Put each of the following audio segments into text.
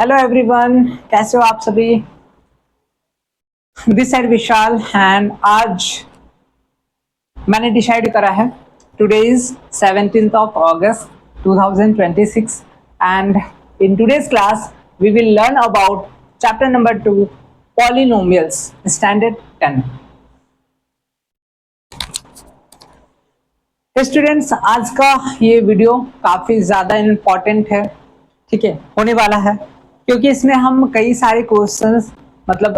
Hello everyone, कैसे हो आप सभी। दिस साइड विशाल एंड आज मैंने डिसाइड करा है today is 17th of August 2026 and in today's class we will learn about chapter number 2 polynomials standard 10। Students, आज का ये वीडियो काफी ज्यादा इम्पोर्टेंट है, ठीक है, होने वाला है क्योंकि इसमें हम कई सारे क्वेश्चंस मतलब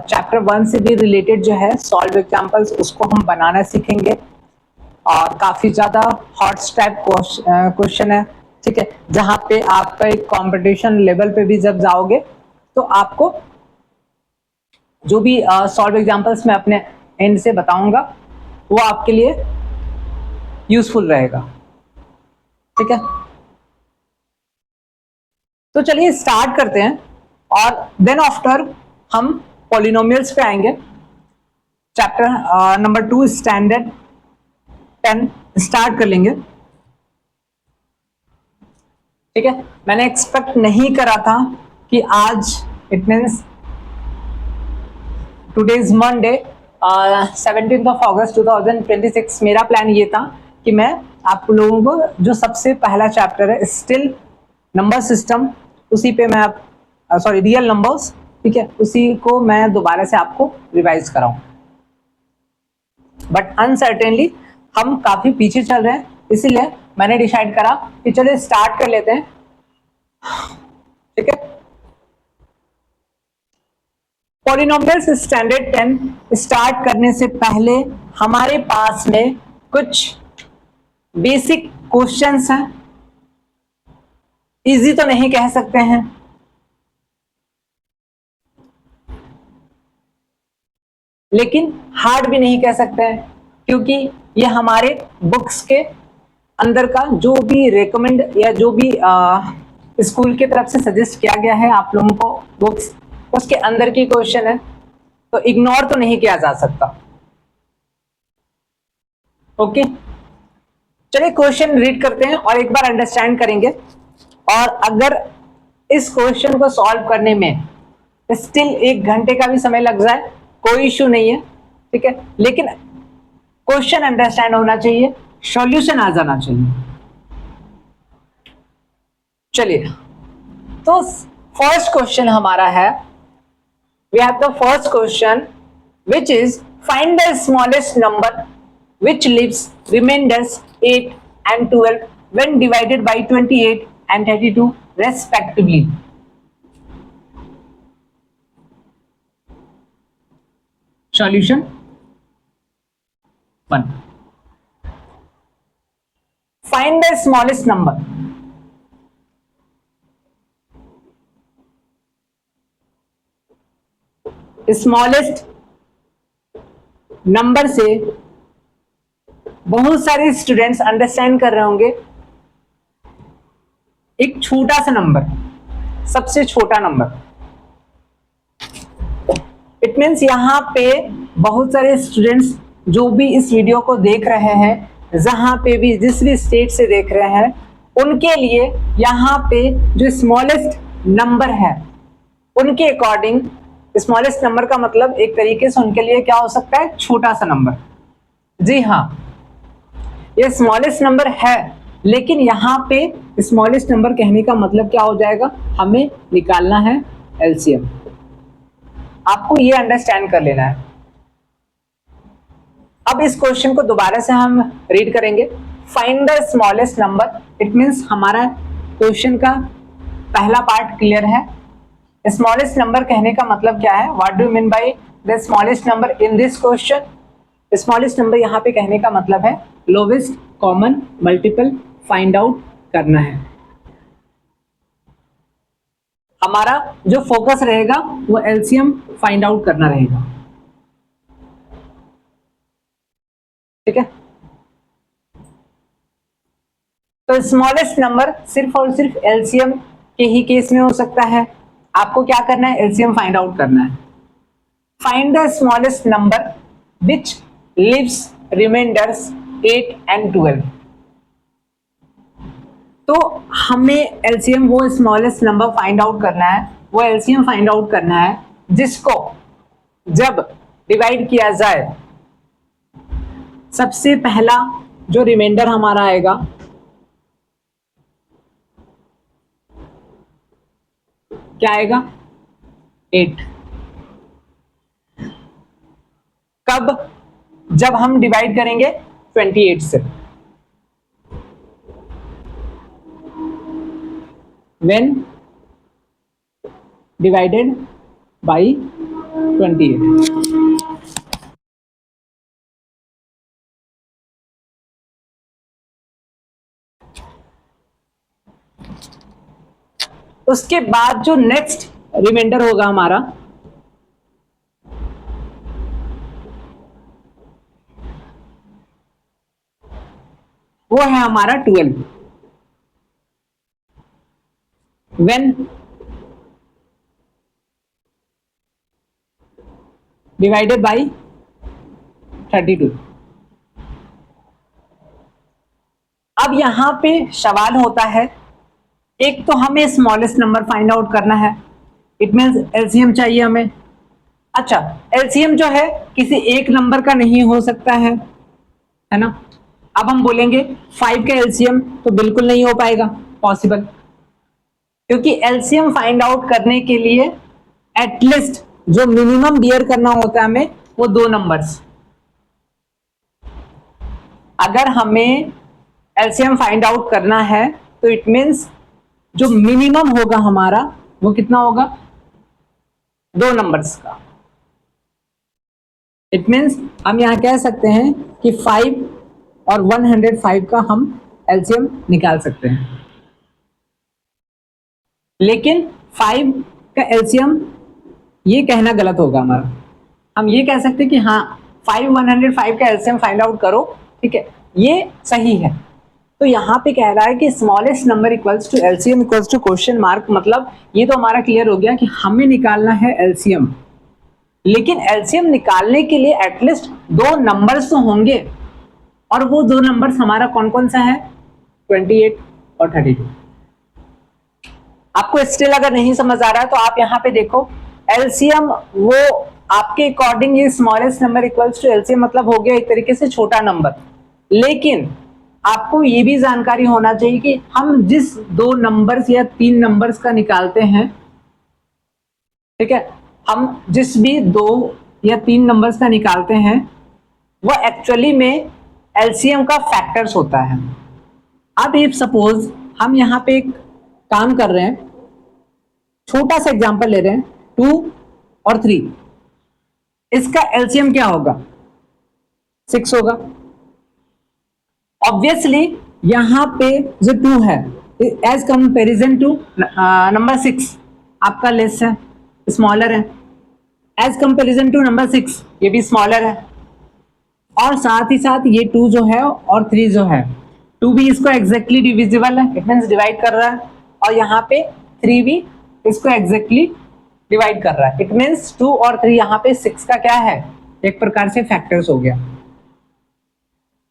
चैप्टर 1 से भी रिलेटेड जो है सॉल्व एग्जांपल्स उसको हम बनाना सीखेंगे और काफी ज्यादा हॉट टाइप क्वेश्चन है, ठीक है, जहां पे आपका एक कंपटीशन लेवल पे भी जब जाओगे तो आपको जो भी सॉल्व एग्जांपल्स मैं अपने एंड से बताऊंगा वो आपके लिए यूजफुल रहेगा, ठीक है। तो चलिए स्टार्ट करते हैं और देन आफ्टर हम पॉलिनोमियल्स पे आएंगे। चैप्टर नंबर 2 स्टैंडर्ड 10 स्टार्ट कर लेंगे, ठीक है। मैंने एक्सपेक्ट नहीं करा था कि आज it means today is Monday 17th of August 2026 मेरा प्लान ये था कि मैं आप लोगों को जो सबसे पहला चैप्टर है स्टिल नंबर सिस्टम उसी पे मैं सॉरी रियल नंबर्स, ठीक है, उसी को मैं दोबारा से आपको रिवाइज कराऊं। बट अनसर्टेनली हम काफी पीछे चल रहे हैं, इसीलिए मैंने डिसाइड करा कि चलिए स्टार्ट कर लेते हैं, ठीक है। पॉलिनोमियल्स स्टैंडर्ड 10 स्टार्ट करने से पहले हमारे पास में कुछ बेसिक क्वेश्चंस हैं। इजी तो नहीं कह सकते हैं, लेकिन हार्ड भी नहीं कह सकते हैं क्योंकि ये हमारे बुक्स के अंदर का जो भी रेकमेंड या जो भी स्कूल की तरफ से सजेस्ट किया गया है आप लोगों को बुक्स, उसके अंदर की क्वेश्चन है तो इग्नोर तो नहीं किया जा सकता। ओके, चलिए क्वेश्चन रीड करते हैं और एक बार अंडरस्टैंड करेंगे। और अगर इस क्वेश्चन को सॉल्व करने में स्टिल 1 घंटे का भी समय लग जाए कोई इश्यू नहीं है, ठीक है, लेकिन क्वेश्चन अंडरस्टैंड होना चाहिए, सॉल्यूशन आ जाना चाहिए। चलिए, तो फर्स्ट क्वेश्चन हमारा है, we have the first question which is find the smallest number which leaves remainders 8 and 12 when divided by 28 and 32 respectively. Solution 1. Find the smallest number. Smallest number से बहुत सारे स्टूडेंट्स अंडरस्टैंड कर रहे होंगे एक छोटा सा नंबर, सबसे छोटा नंबर। इट मीन्स यहाँ पे बहुत सारे स्टूडेंट्स जो भी इस वीडियो को देख रहे हैं, जहां पे भी जिस भी स्टेट से देख रहे हैं, उनके लिए यहाँ पे जो स्मॉलेस्ट नंबर है उनके अकॉर्डिंग स्मॉलेस्ट नंबर का मतलब एक तरीके से उनके लिए क्या हो सकता है, छोटा सा नंबर। जी हाँ, ये स्मॉलेस्ट नंबर है, लेकिन यहाँ पे स्मॉलेस्ट नंबर कहने का मतलब क्या हो जाएगा, हमें निकालना है एलसीएम। आपको ये अंडरस्टैंड कर लेना है। अब इस क्वेश्चन को दोबारा से हम रीड करेंगे। Find the smallest number, it means हमारा क्वेश्चन का पहला पार्ट क्लियर है। स्मॉलेस्ट नंबर कहने का मतलब क्या है, what do you mean by the smallest number in this question. Smallest number यहाँ पे कहने का मतलब है lowest common multiple find out करना है। हमारा जो फोकस रहेगा वो एलसीएम फाइंड आउट करना रहेगा, ठीक है। तो स्मॉलेस्ट नंबर सिर्फ और सिर्फ एलसीएम के ही केस में हो सकता है। आपको क्या करना है, एलसीएम फाइंड आउट करना है। Find the smallest number which leaves remainders 8 and 12. तो हमें एलसीएम वो स्मॉलेस्ट नंबर फाइंड आउट करना है, वो एलसीएम फाइंड आउट करना है जिसको जब डिवाइड किया जाए सबसे पहला जो रिमाइंडर हमारा आएगा क्या आएगा 8। कब? जब हम डिवाइड करेंगे 28 से। when divided by 28। उसके बाद जो नेक्स्ट रिमाइंडर होगा हमारा वो है हमारा 12। when divided by 32। अब यहां पे सवाल होता है, एक तो हमें स्मॉलेस्ट नंबर फाइंड आउट करना है, इट मींस एलसीएम चाहिए हमें। अच्छा, एलसीएम जो है किसी एक नंबर का नहीं हो सकता है ना। अब हम बोलेंगे 5 का एलसीएम तो बिल्कुल नहीं हो पाएगा पॉसिबल, क्योंकि एलसीएम फाइंड आउट करने के लिए एटलीस्ट जो मिनिमम बियर करना होता है हमें वो 2 नंबर्स। अगर हमें एलसीएम फाइंड आउट करना है तो इट मींस जो मिनिमम होगा हमारा वो कितना होगा 2 नंबर्स का। इट मींस हम यहां कह सकते हैं कि 5 और 105 का हम एलसीएम निकाल सकते हैं, लेकिन 5 का एलसीएम ये कहना गलत होगा हमारा। हम ये कह सकते हैं कि हाँ 5 105 का एलसीएम फाइंड आउट करो, ठीक है, ये सही है। तो यहाँ पे कह रहा है कि smallest number equals to LCM equals to question mark, मतलब ये तो हमारा क्लियर हो गया कि हमें निकालना है एलसीएम, लेकिन एलसीएम निकालने के लिए एटलीस्ट 2 नंबर्स तो होंगे, और वो 2 नंबर्स हमारा कौन कौन सा है 28 और 32। आपको स्टिल अगर नहीं समझ आ रहा है तो आप यहाँ पे देखो, एलसीएम वो आपके अकॉर्डिंग ये smallest number equals to LCM मतलब हो गया एक तरीके से छोटा नंबर, लेकिन आपको ये भी जानकारी होना चाहिए कि हम जिस 2 नंबर्स या 3 नंबर्स का निकालते हैं, ठीक है, हम जिस भी 2 या 3 नंबर्स का निकालते हैं वो एक्चुअली में एलसीएम का फैक्टर्स होता है। अब इफ सपोज हम यहाँ पे एक काम कर रहे हैं, छोटा सा एग्जांपल ले रहे हैं 2 और 3, इसका एलसीएम क्या होगा 6 होगा। ऑब्वियसली यहां पे जो 2 है एज कंपेरिजन टू नंबर 6 आपका लेस है, स्मॉलर है, एज कंपेरिजन टू नंबर 6 ये भी स्मॉलर है, और साथ ही साथ ये 2 जो है और 3 जो है 2 भी इसको एग्जैक्टली डिविजिबल है, इट मींस डिवाइड कर रहा है, और यहाँ पे 3 भी इसको एग्जैक्टली डिवाइड कर रहा है, इट मींस 2 और 3 यहाँ पे 6 का क्या है एक प्रकार से फैक्टर्स हो गया।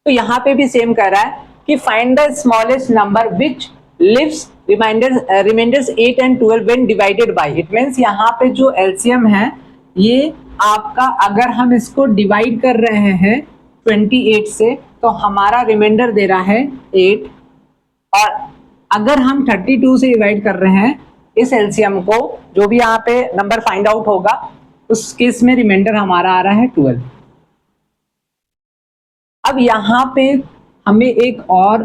तो यहाँ पे भी सेम कह रहा है कि find the smallest number which leaves remainders 8 and 12 when divided by. It means यहाँ पे जो एलसीएम है ये आपका, अगर हम इसको डिवाइड कर रहे हैं 28 से तो हमारा रिमाइंडर दे रहा है 8, और अगर हम 32 से डिवाइड कर रहे हैं इस एलसीएम को, जो भी यहाँ पे नंबर फाइंड आउट होगा उस केस में रिमाइंडर हमारा आ रहा है 12। अब यहां पे हमें एक और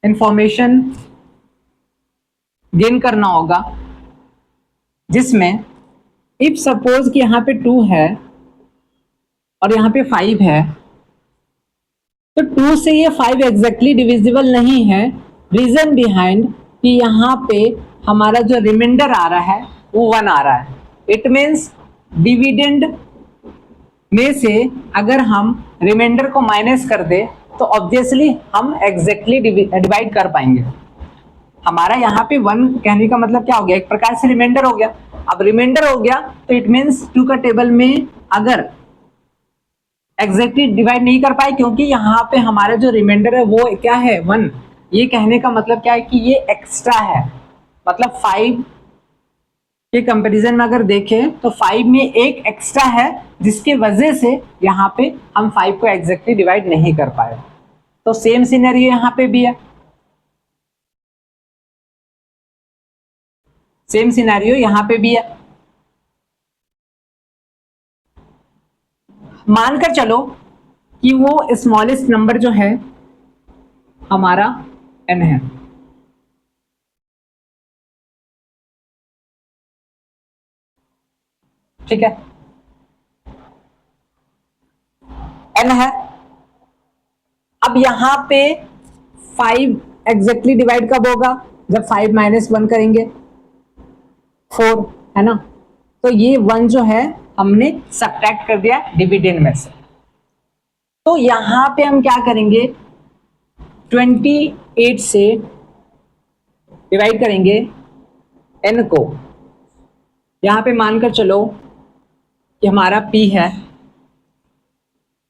इंफॉर्मेशन गेन करना होगा, जिसमें इफ सपोज कि यहां पे 2 है और यहां पे 5 है, तो 2 से ये 5 एग्जैक्टली डिविजिबल नहीं है। रीजन बिहाइंड कि यहां पे हमारा जो रिमाइंडर आ रहा है वो 1 आ रहा है। इट मीन्स डिविडेंड में से अगर हम रिमाइंडर को माइनस कर दे तो ऑब्वियसली हम एग्जैक्टली डिवाइड कर पाएंगे। हमारा यहाँ पे 1 कहने का मतलब क्या हो गया, एक प्रकार से रिमाइंडर हो गया। अब रिमाइंडर हो गया तो इट मीन्स 2 का टेबल में अगर एग्जैक्टली डिवाइड नहीं कर पाए, क्योंकि यहाँ पे हमारा जो रिमाइंडर है वो क्या है 1, ये कहने का मतलब क्या है कि ये एक्स्ट्रा है, मतलब 5 के कंपैरिजन में अगर देखें तो 5 में एक एक्स्ट्रा है, जिसके वजह से यहाँ पे हम 5 को एग्जैक्टली डिवाइड नहीं कर पाए। तो सेम सिनेरियो यहाँ पे भी है, सेम सिनेरियो यहाँ पे भी है। मानकर चलो कि वो स्मॉलेस्ट नंबर जो है हमारा n है, ठीक है, n है। अब यहाँ पे 5 एग्जैक्टली डिवाइड कब होगा, जब 5 माइनस 1 करेंगे, 4 है ना। तो ये 1 जो है हमने सब्ट्रैक्ट कर दिया डिविडेंड में से। तो यहां पे हम क्या करेंगे, 28 से डिवाइड करेंगे n को। यहां पे मानकर चलो कि हमारा p है,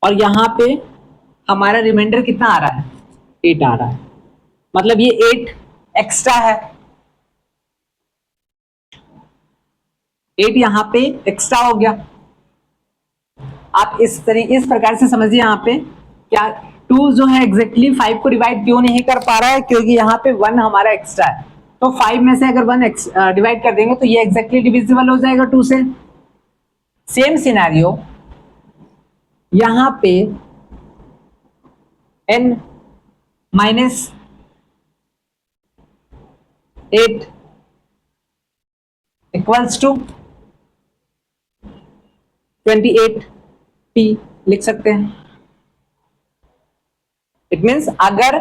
और यहां पे हमारा रिमाइंडर कितना आ रहा है, 8 आ रहा है, मतलब ये 8 एक्स्ट्रा है, 8 यहां पे एक्स्ट्रा हो गया। आप इस प्रकार से समझिए, यहाँ पे क्या 2 जो है एग्जैक्टली 5 को डिवाइड क्यों नहीं कर पा रहा है, क्योंकि यहाँ पे 1 हमारा एक्स्ट्रा है। तो 5 में से अगर 1 डिवाइड कर देंगे तो ये एग्जैक्टली डिविजिबल हो जाएगा 2 से। सेम सिनेरियो यहाँ पे n minus 8 equals to 28p लिख सकते हैं। इट मीन्स अगर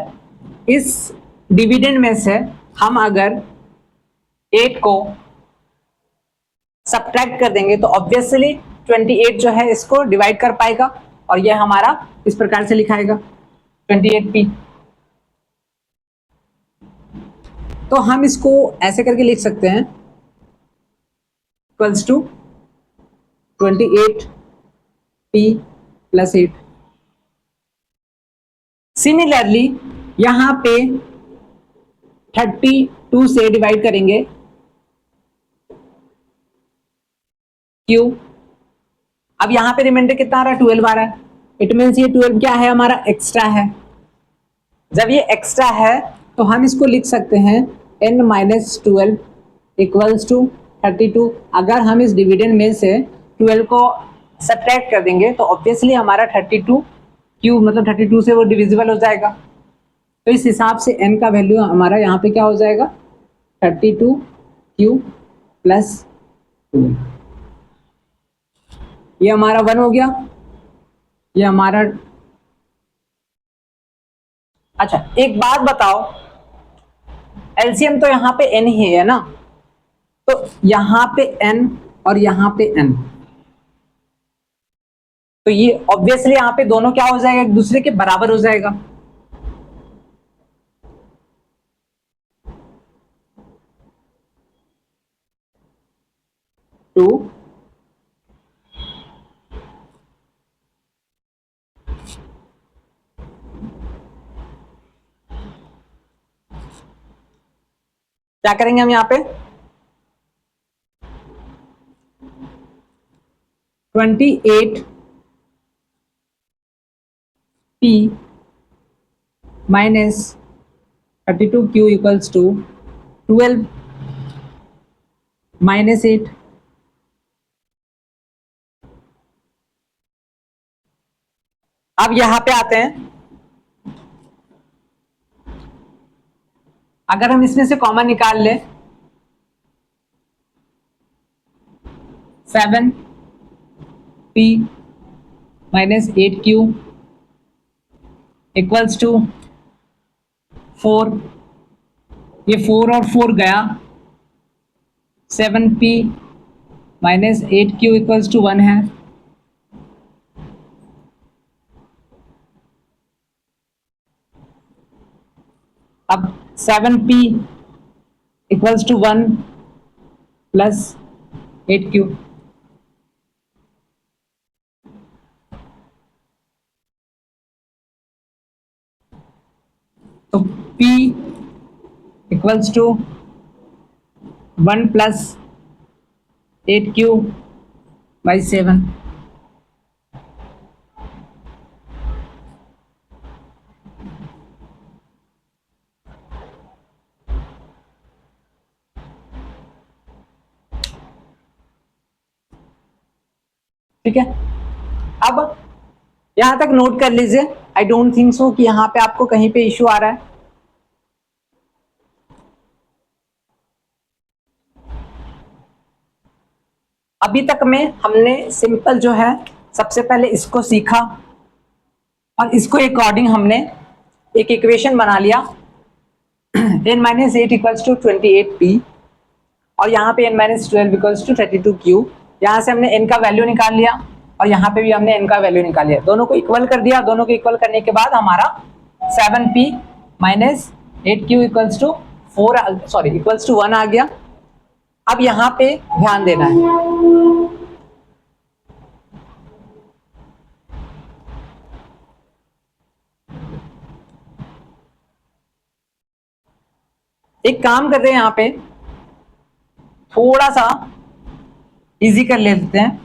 इस डिविडेंड में से हम अगर 8 को सब्ट्रैक्ट कर देंगे तो ऑब्वियसली 28 जो है इसको डिवाइड कर पाएगा, और ये हमारा इस प्रकार से लिखाएगा 28p। तो हम इसको ऐसे करके लिख सकते हैं, equals to 28p plus 8। Similarly यहां पे 32 से डिवाइड करेंगे q। अब यहां पे रिमाइंडर कितना आ रहा है, 12 आ रहा है। इट मीन्स ये 12 क्या है, हमारा एक्स्ट्रा है। जब ये एक्स्ट्रा है तो हम इसको लिख सकते हैं n माइनस 12 इक्वल्स टू 32। अगर हम इस डिविडेंड में से 12 को सब्ट्रैक्ट कर देंगे तो ऑब्वियसली हमारा 32 क्यू मतलब 32 से वो डिविजिबल हो जाएगा। तो इस हिसाब से n का वैल्यू हमारा यहाँ पे क्या हो जाएगा, 32 क्यू प्लस 12। ये हमारा 1 हो गया, ये हमारा। अच्छा एक बात बताओ, एलसीएम तो यहाँ पे n ही है ना, तो यहाँ पे n और यहाँ पे n, तो ये ऑब्वियसली यहाँ पे दोनों क्या हो जाएगा, एक दूसरे के बराबर हो जाएगा। टू क्या करेंगे हम यहाँ पे 28p minus 32q equals to 12 minus 8। अब यहां पे आते हैं, अगर हम इसमें से कॉमन निकाल ले 7p minus 8q equals to 4, ये 4 और 4 गया, 7p minus 8q equals to 1 है। अब 7p equals to 1 plus 8q। तो P equals to 1 plus 8Q by 7। ठीक है, अब यहां तक नोट कर लीजिए। आई डोंट थिंक सो कि यहां पे आपको कहीं पे इश्यू आ रहा है। अभी तक में हमने सिंपल जो है सबसे पहले इसको सीखा और इसको अकॉर्डिंग हमने एक इक्वेशन बना लिया n-8 इक्वल्स टू 28p और यहाँ पे n-12 इक्वल्स टू 32q। यहाँ से हमने n का वैल्यू निकाल लिया और यहाँ पे भी हमने n का वैल्यू निकाल लिया, दोनों को इक्वल कर दिया। दोनों को इक्वल करने के बाद हमारा 7p minus 8q equals to 1 आ गया। अब यहाँ पे ध्यान देना है, एक काम करते हैं, यहाँ पे थोड़ा सा इजी कर लेते हैं।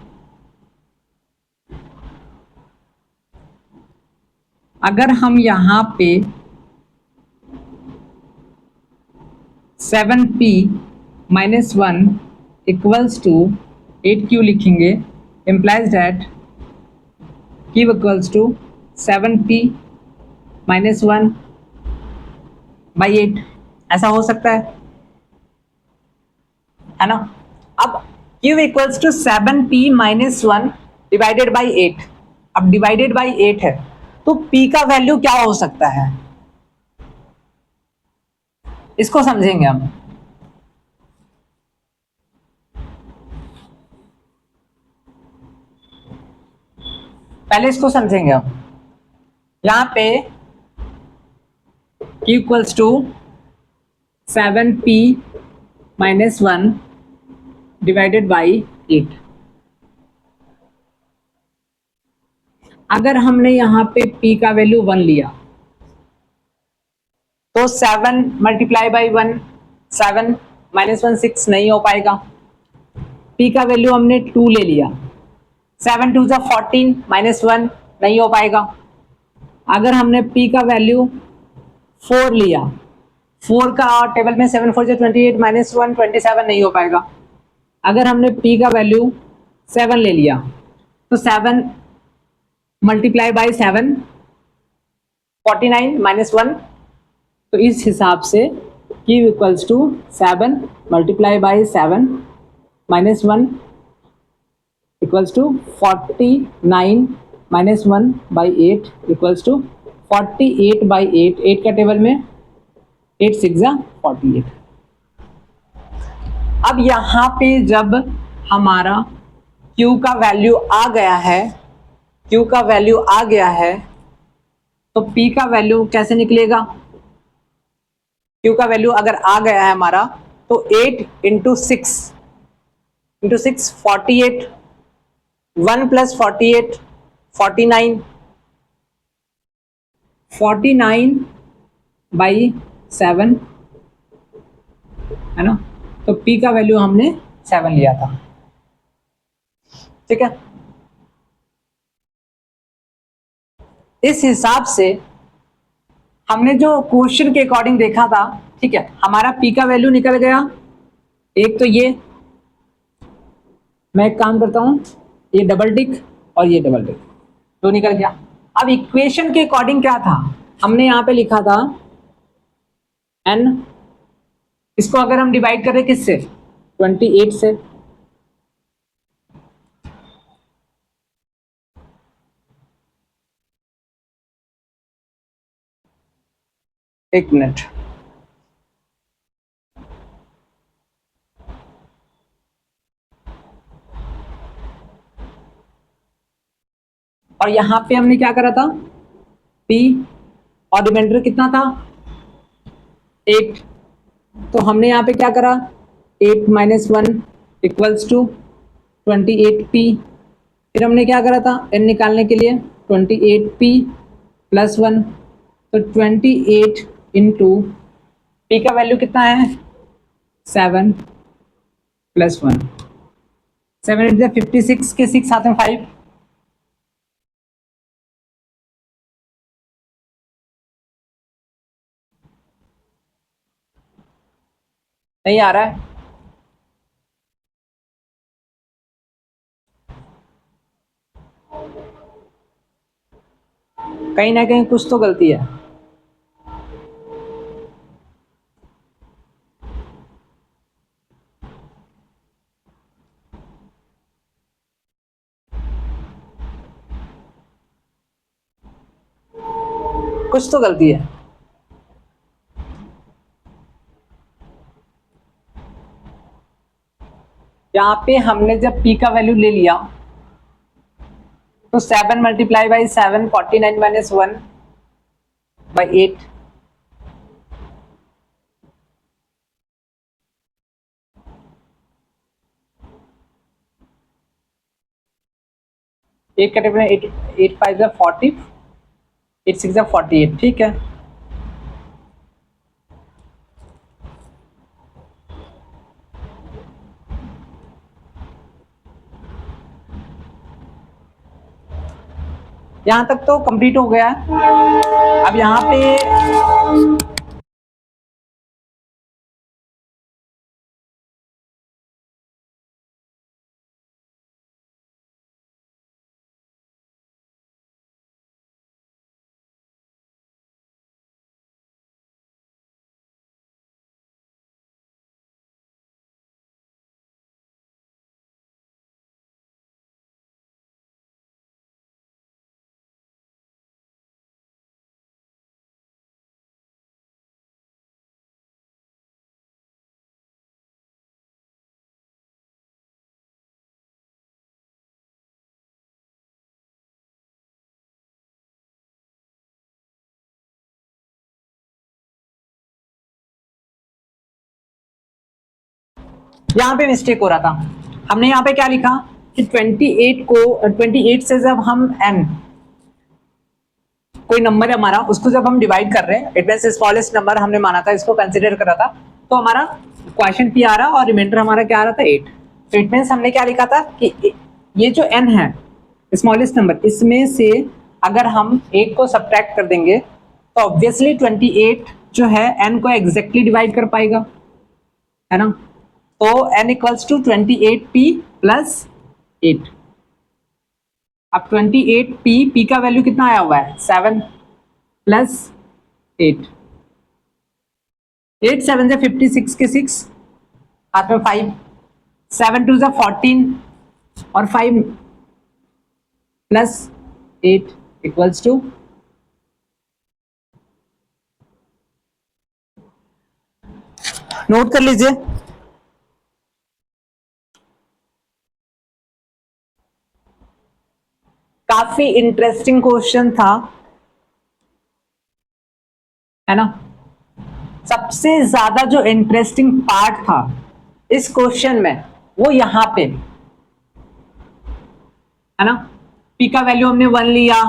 अगर हम यहां पे 7p minus 1 equals to 8q लिखेंगे, implies that q equals to 7p minus 1 by 8। ऐसा हो सकता है ना। अब q equals to 7p minus 1 divided by 8। अब डिवाइडेड बाई 8 है तो p का वैल्यू क्या हो सकता है, इसको समझेंगे हम। पहले इसको समझेंगे हम। यहां पे q equals to 7p minus 1 divided by 8। अगर हमने यहाँ पे p का वैल्यू 1 लिया तो 7 मल्टीप्लाई बाई 1 7 माइनस 1 6 नहीं हो पाएगा। p का वैल्यू हमने 2 ले लिया, 7 2 14 माइनस 1 नहीं हो पाएगा। अगर हमने p का वैल्यू 4 लिया, 4 का टेबल में 7 4 28 माइनस 1 27 नहीं हो पाएगा। अगर हमने p का वैल्यू 7 ले लिया तो 7 मल्टीप्लाई बाई 7 49 माइनस 1। तो इस हिसाब से q equals to 7 multiply by 7 minus 1 equals to 49 minus 1 by 8 equals to 48 by 8। 8 का टेबल में 8 6 48। अब यहाँ पे जब हमारा q का वैल्यू आ गया है, q का वैल्यू आ गया है तो p का वैल्यू कैसे निकलेगा। q का वैल्यू अगर आ गया है हमारा तो 8 इंटू 6 48, 1 प्लस 48 49 बाई 7 है ना। तो p का वैल्यू हमने 7 लिया था। ठीक है, इस हिसाब से हमने जो क्वेश्चन के अकॉर्डिंग देखा था, ठीक है, हमारा p का वैल्यू निकल गया। एक तो ये, मैं एक काम करता हूं, ये डबल टिक और ये डबल टिक तो निकल गया। अब इक्वेशन के अकॉर्डिंग क्या था, हमने यहां पे लिखा था n, इसको अगर हम डिवाइड करें किससे, 28 से, एक मिनट, और यहां पे हमने क्या करा था, p और रिमाइंडर कितना था 8। तो हमने यहाँ पे क्या करा, 8 माइनस 1 इक्वल्स टू 28p। फिर हमने क्या करा था n निकालने के लिए 28p प्लस 1, तो 28 इंटू पी का वैल्यू कितना है 7 + 1, 7 इंटू 56 के 6 साथ में 5, नहीं आ रहा है। कहीं ना कहीं कुछ तो गलती है। कुछ तो गलती है। यहाँ पे हमने जब p का वैल्यू ले लिया तो 7 multiply by 7 49 minus 1 by 8, eight का टेबल 8, 8 5 40, 8 6 48, ठीक है। यहां तक तो कंप्लीट हो गया है। अब यहाँ पे यहाँ पे मिस्टेक हो रहा था। हमने यहाँ पे क्या लिखा कि 28 को 28 से जब हम n कोई नंबर है हमारा, उसको जब हम डिवाइड कर रहे हैं, इट मींस स्मॉलेस्ट नंबर हमने माना था, इसको कंसीडर करा था, तो हमारा क्वेश्चन p आ रहा और रिमाइंडर हमारा क्या आ रहा था 8। तो इट मींस हमने क्या लिखा था कि ये जो n है स्मॉलेस्ट नंबर, इसमें से अगर हम 8 को सब्ट्रैक्ट कर देंगे तो ऑब्वियसली 28 जो है n को एग्जैक्टली डिवाइड कर पाएगा, है ना। तो n इक्वल्स टू 28p + 8। अब 28p का वैल्यू कितना आया हुआ है 7 + 8, 8 7 से 56 के 6 हाथ में 5, 7 2 से 14 और 5 + 8 इक्वल्स टू नोट कर लीजिए। काफी इंटरेस्टिंग क्वेश्चन था, है ना। सबसे ज्यादा जो इंटरेस्टिंग पार्ट था इस क्वेश्चन में वो यहां पे, है ना। p का वैल्यू हमने 1 लिया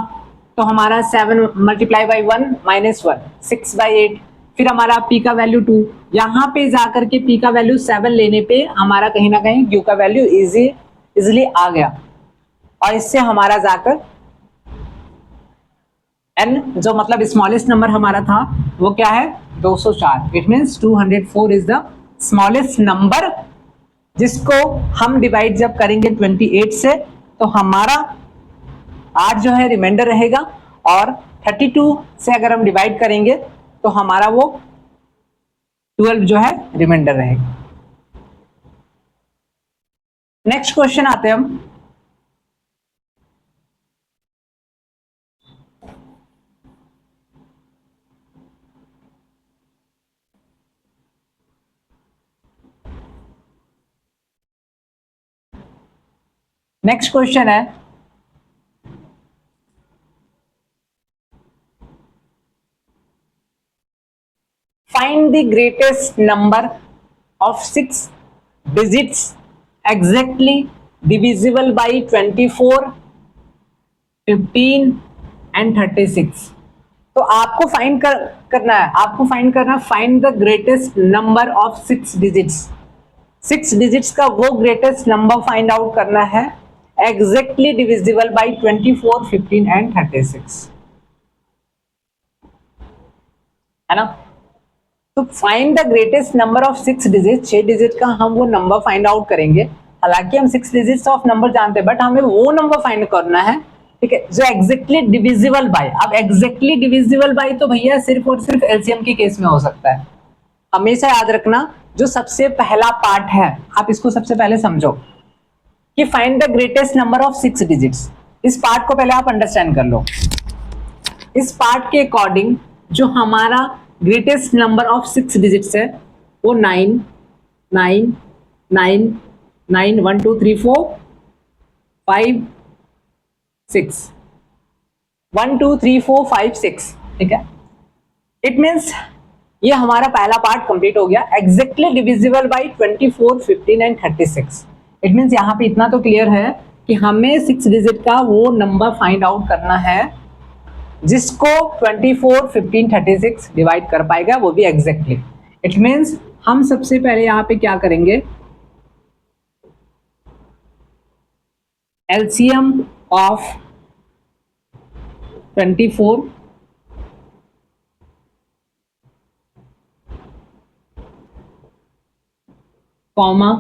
तो हमारा 7 मल्टीप्लाई बाई 1 माइनस 1 6/8, फिर हमारा p का वैल्यू 2, यहां पे जाकर के p का वैल्यू 7 लेने पे हमारा कहीं ना कहीं q का वैल्यू इजीली आ गया, और इससे हमारा जाकर n जो मतलब स्मॉलेस्ट नंबर हमारा था वो क्या है 204। It means 204 is the smallest number, जिसको हम डिवाइड जब करेंगे 28 से तो हमारा 8 जो है रिमाइंडर रहेगा, और 32 से अगर हम डिवाइड करेंगे तो हमारा वो 12 जो है रिमाइंडर रहेगा। नेक्स्ट क्वेश्चन आते हैं हम। नेक्स्ट क्वेश्चन है find the greatest number of 6 digits exactly divisible by 24, 15 and 36। तो आपको करना है, आपको find the greatest number of 6 digits. 6 digits का वो ग्रेटेस्ट नंबर फाइंड आउट करना है एग्जैक्टली डिविजिबल बाई 24, 15 एंड 36, है ना। तो find the greatest number of 6 digit, 6 digit का हम वो नंबर फाइंड आउट करेंगे। हालांकि हम 6 डिजिट्स ऑफ नंबर जानते हैं, बट हमें वो नंबर फाइंड करना है, ठीक है, जो एग्जैक्टली डिविजिबल बाय। अब एग्जैक्टली डिविजिबल बाय तो भैया सिर्फ और सिर्फ एलसीएम के केस में हो सकता है। हमेशा याद रखना, जो सबसे पहला पार्ट है, आप इसको सबसे पहले समझो कि find the greatest number of 6 digits. इस पार्ट को पहले आप अंडरस्टैंड कर लो। इस पार्ट के अकॉर्डिंग जो हमारा ग्रेटेस्ट नंबर ऑफ 6 डिजिट्स है वो 9 9 9 9 1 2 3 4 5 6 1 2 3 4 5 6, ठीक है। इट मीन्स ये हमारा पहला पार्ट कंप्लीट हो गया, exactly divisible by 24, 15 and 36। It means यहाँ पे इतना तो क्लियर है कि हमें 6 डिजिट का वो नंबर फाइंड आउट करना है जिसको 24, 15, 36 डिवाइड कर पाएगा, वो भी एग्जैक्टली। इट मीन्स हम सबसे पहले यहाँ पे क्या करेंगे, एलसीएम ऑफ 24 कॉमा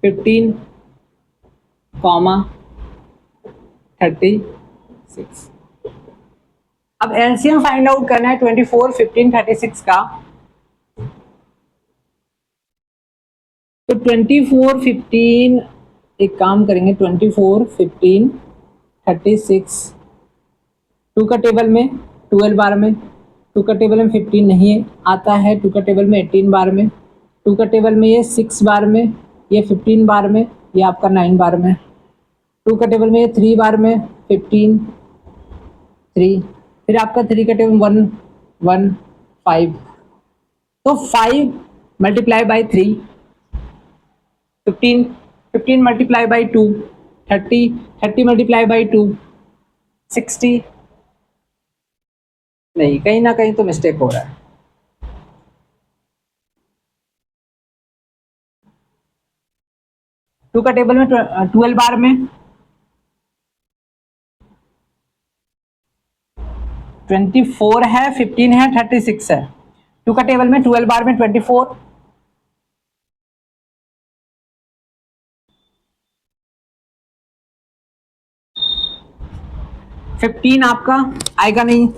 15 कॉमा 36। अब एलसीएम फाइंड आउट करना है 24, 15, 36 का। तो 24, 15, एक काम करेंगे, 24, 15, 36 2 का टेबल में 12 बार में, 2 का टेबल में 15 नहीं है, आता है 2 का टेबल में 18 बार में, 2 का टेबल में ये 6 बार में, ये 15 बार में, ये आपका 9 बार में, 2 का टेबल में ये 3 बार में, 15 3, फिर आपका 3 का टेबल 1 1 5। तो 5 multiply by 3 15, 15 multiply by 2 30, 30 multiply by 2 60। नहीं, कहीं ना कहीं तो मिस्टेक हो रहा है। टू का टेबल में 12 बार में 24 है, 15 है, 36 है। 2 का टेबल में 12 बार में 24, 15 आपका आएगा नहीं।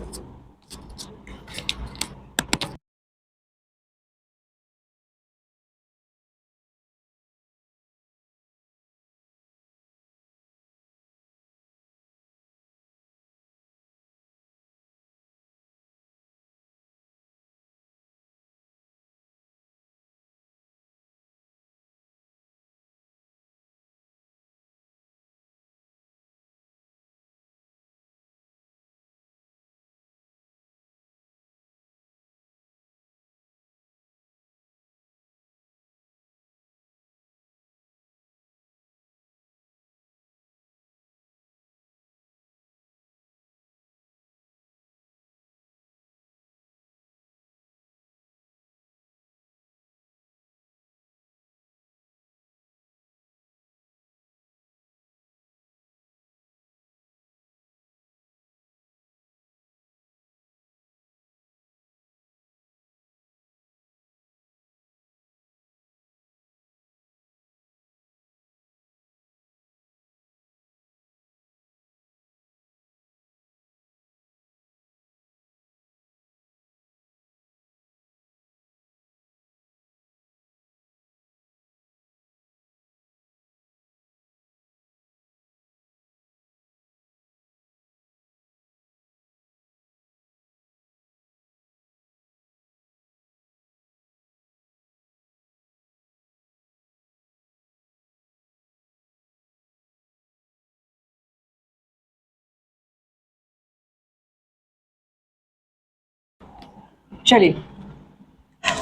चलिए,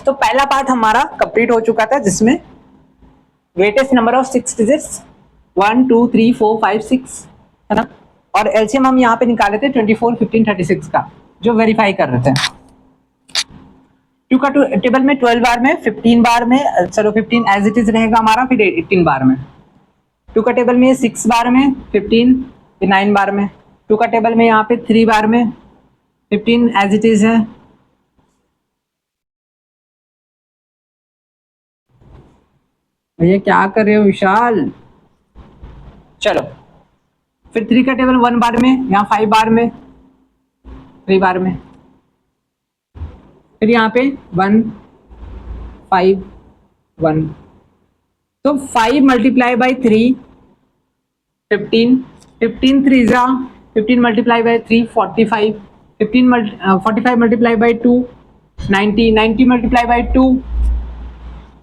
तो पहला पार्ट हमारा कंप्लीट हो चुका था जिसमें ग्रेटेस्ट नंबर ऑफ 6 डिजिट्स 1 2 3 4 5 6, है ना। और एलसीएम हम यहाँ पे निकाले थे 24, 15, 36 का, जो वेरीफाई कर रहे थे। टू का टेबल में 12 बार में, 15 बार में, चलो 15 एज इट इज रहेगा हमारा, फिर 18 बार में। टू का टेबल में 6 बार में, 15, 9 बार में। टू का टेबल में यहाँ पे 3 बार में, 15 एज इट इज है। भैया क्या कर रहे हो विशाल? चलो फिर 3 का टेबल 1 बार में, यहाँ 5 बार में, 3 बार में, फिर यहाँ पे 1, 5, 1। तो 5 मल्टीप्लाई बाई 3, 15, 15 3 जा 15 multiply by 3, 45, 45 multiply by 2, 90, 90 multiply by 2,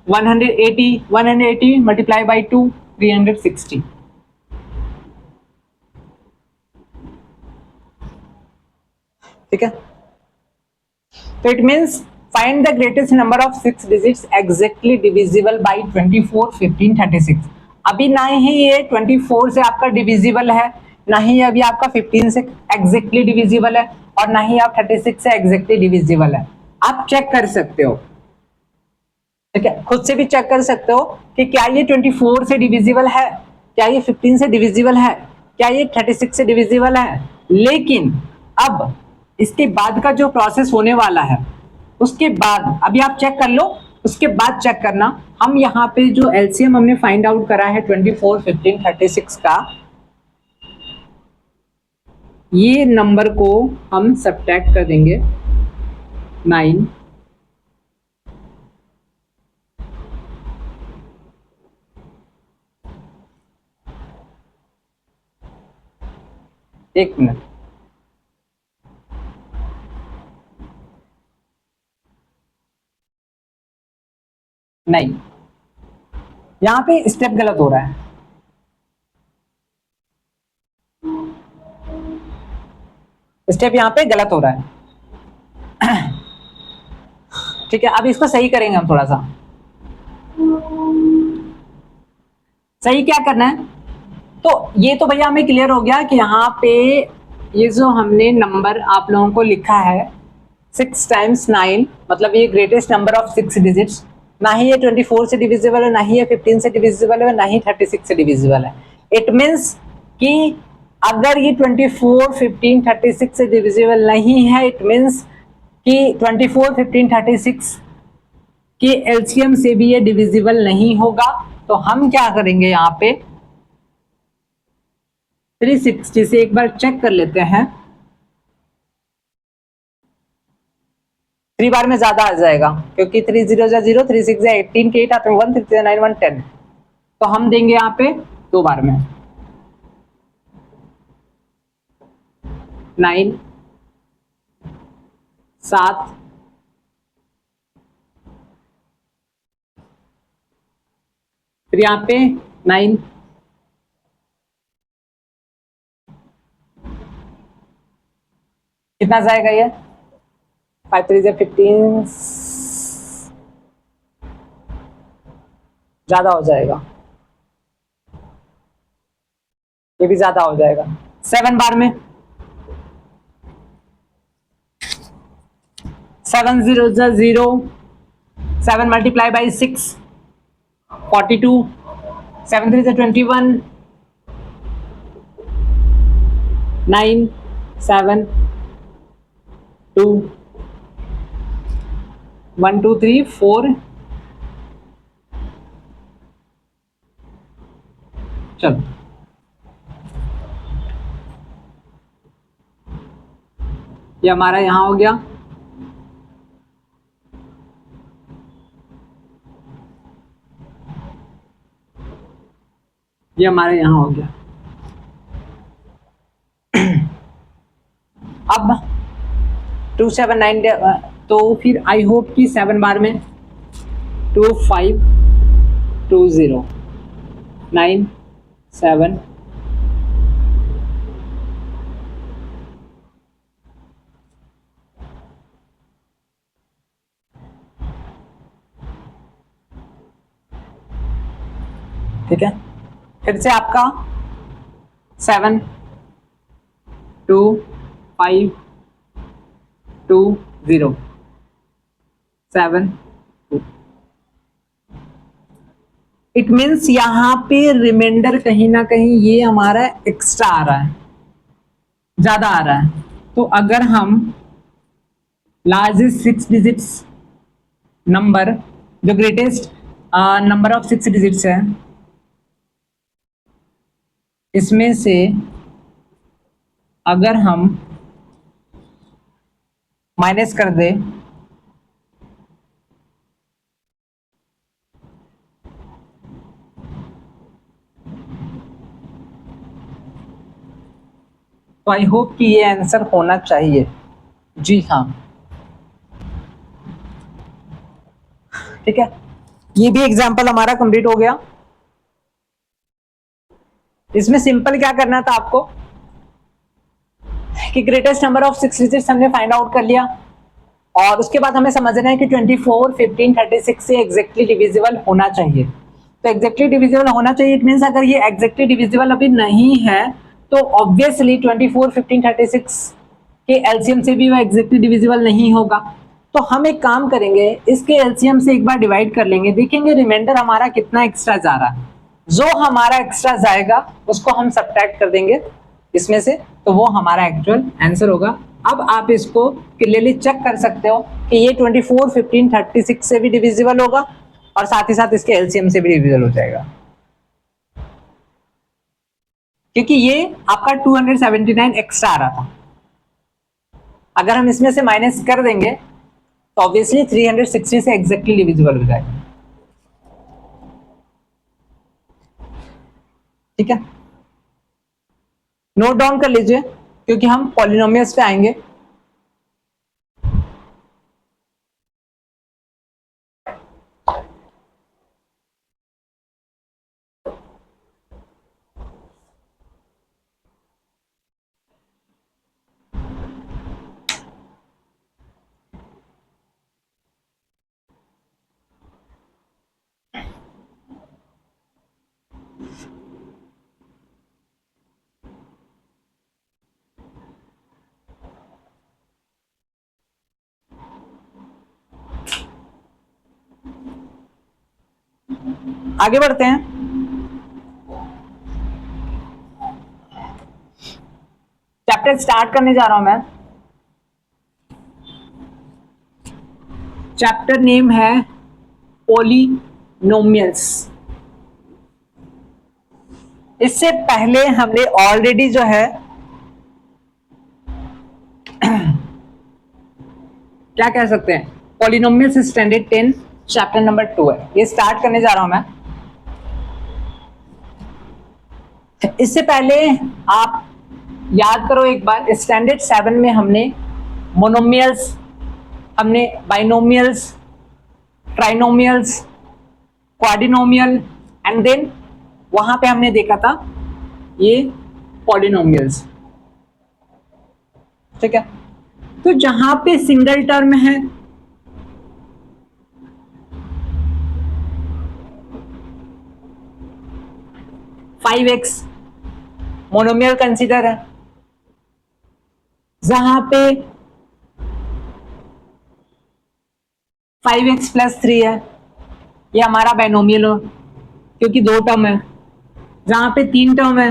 180, 180 multiply by 2, 360। ठीक है, तो it means find the greatest number of 6 digits exactly divisible by 24, 15, 36। अभी ना ही ये 24 से आपका डिविजिबल है, ना ही अभी आपका 15 से एग्जैक्टली डिविजिबल है, और ना ही आप 36 से एग्जैक्टली डिविजिबल है। आप चेक कर सकते हो, ठीक है, खुद से भी चेक कर सकते हो कि क्या ये 24 से डिविजिबल है, क्या ये 15 से डिविजिबल है, क्या ये 36 से डिविजिबल है। लेकिन अब इसके बाद का जो प्रोसेस होने वाला है, उसके बाद अभी आप चेक कर लो, उसके बाद चेक करना। हम यहाँ पे जो एलसीएम हमने फाइंड आउट करा है 24, 15, 36 का, ये नंबर को हम सब्ट्रैक्ट कर देंगे 9, एक मिनट, नहीं, यहां पे स्टेप गलत हो रहा है। स्टेप यहां पे गलत हो रहा है। ठीक है, अब इसको सही करेंगे हम थोड़ा सा। सही क्या करना है, तो ये तो भैया हमें क्लियर हो गया कि यहाँ पे ये जो हमने नंबर आप लोगों को लिखा है 6 टाइम्स 9, मतलब ये ग्रेटेस्ट नंबर ऑफ 6 डिजिट्स, ना ही ये 24 से डिविजिबल है, ना ही ये 15 से डिविजिबल है, ना ही 36 से डिविजिबल है। इट मीन्स कि अगर ये 24, 15, 36 से डिविजिबल नहीं है, इट मीन्स कि 24, 15, 36 के एलसीएम से भी ये डिविजिबल नहीं होगा। तो हम क्या करेंगे, यहाँ पे 360 से एक बार चेक कर लेते हैं। 3 बार में ज्यादा आ जाएगा, क्योंकि 3 0 जा 0, 3 6 जा 18 के 8 आते हैं 1, 3 3 9 1 10। तो हम देंगे यहाँ पे 2 बार में 9, 7, फिर यहाँ पे 9, कितना जाएगा ये 5 3 जा 15, ज्यादा हो जाएगा, ये भी ज्यादा हो जाएगा। 7 बार में 7 0 जा 0, 7 मल्टीप्लाई बाई 6, 42, 7 3 जा 21, 9 7 2 1 2 3 4। चलो ये हमारा यहां हो गया। ये हमारे यहां हो गया। अब 2 7 9, तो फिर आई होप कि 7 बार में 2 5 2 0 9 7 ठीक है, फिर से आपका 7 2 5 2 0 7 2। इट मीन्स यहाँ पे रिमाइंडर कहीं ना कहीं ये हमारा एक्स्ट्रा आ रहा है, ज्यादा आ रहा है। तो अगर हम लार्जेस्ट 6 डिजिट्स नंबर, जो ग्रेटेस्ट नंबर ऑफ 6 डिजिट्स है, इसमें से अगर हम माइनस कर दे तो आई होप कि ये आंसर होना चाहिए। जी हाँ, ठीक है, ये भी एग्जाम्पल हमारा कंप्लीट हो गया। इसमें सिंपल क्या करना था आपको कि ग्रेटेस्ट नंबर ऑफ 6 डिजिट्स हमने फाइंड आउट कर लिया, और उसके बाद हमें समझना है कि 24, 15, 36 से एग्जैक्टली डिविजिबल होना चाहिए। तो एग्जैक्टली डिविजिबल होना चाहिए, इट मींस अगर ये एग्जैक्टली डिविजिबल अभी नहीं है तो ऑब्वियसली 24, 15, 36 के एलसीएम से भी वो एग्जैक्टली डिविजिबल नहीं होगा। तो हम एक काम करेंगे, इसके एलसीएम से एक बार डिवाइड कर लेंगे, देखेंगे रिमाइंडर हमारा कितना एक्स्ट्रा जा रहा है। जो हमारा एक्स्ट्रा जाएगा उसको हम सब्ट्रैक्ट कर देंगे इसमें से, तो वो हमारा एक्चुअल आंसर होगा। अब आप इसको क्लियरली चेक कर सकते हो कि ये 24, 15, 36 से भी डिविजिबल होगा और साथ ही साथ इसके एलसीएम से भी डिविजिबल हो जाएगा, क्योंकि ये आपका 279 एक्स्ट्रा आ रहा था। अगर हम इसमें से माइनस कर देंगे तो ऑब्वियसली 360 से एग्जैक्टली डिविजिबल हो जाएगा। ठीक है, नोट डाउन कर लीजिए क्योंकि हम पॉलिनोमियल्स पे आएंगे। आगे बढ़ते हैं। चैप्टर स्टार्ट करने जा रहा हूं मैं। चैप्टर नेम है पॉलिनोमियल्स। इससे पहले हमने ऑलरेडी जो है क्या कह सकते हैं, पॉलिनोमियल्स स्टैंडर्ड 10 चैप्टर नंबर 2 है, ये स्टार्ट करने जा रहा हूं मैं। इससे पहले आप याद करो एक बार, स्टैंडर्ड 7 में हमने मोनोमियल्स, हमने बाइनोमियल्स, ट्राइनोमियल्स, क्वाड्रिनोमियल एंड देन वहां पे हमने देखा था ये पॉलिनोमियल्स। ठीक है, तो जहां पे सिंगल टर्म है फाइव एक्स मोनोमियल कंसीडर है, जहां पे 5x+3 है ये हमारा बाइनोमियल हो क्योंकि 2 टर्म है, जहां पे 3 टर्म है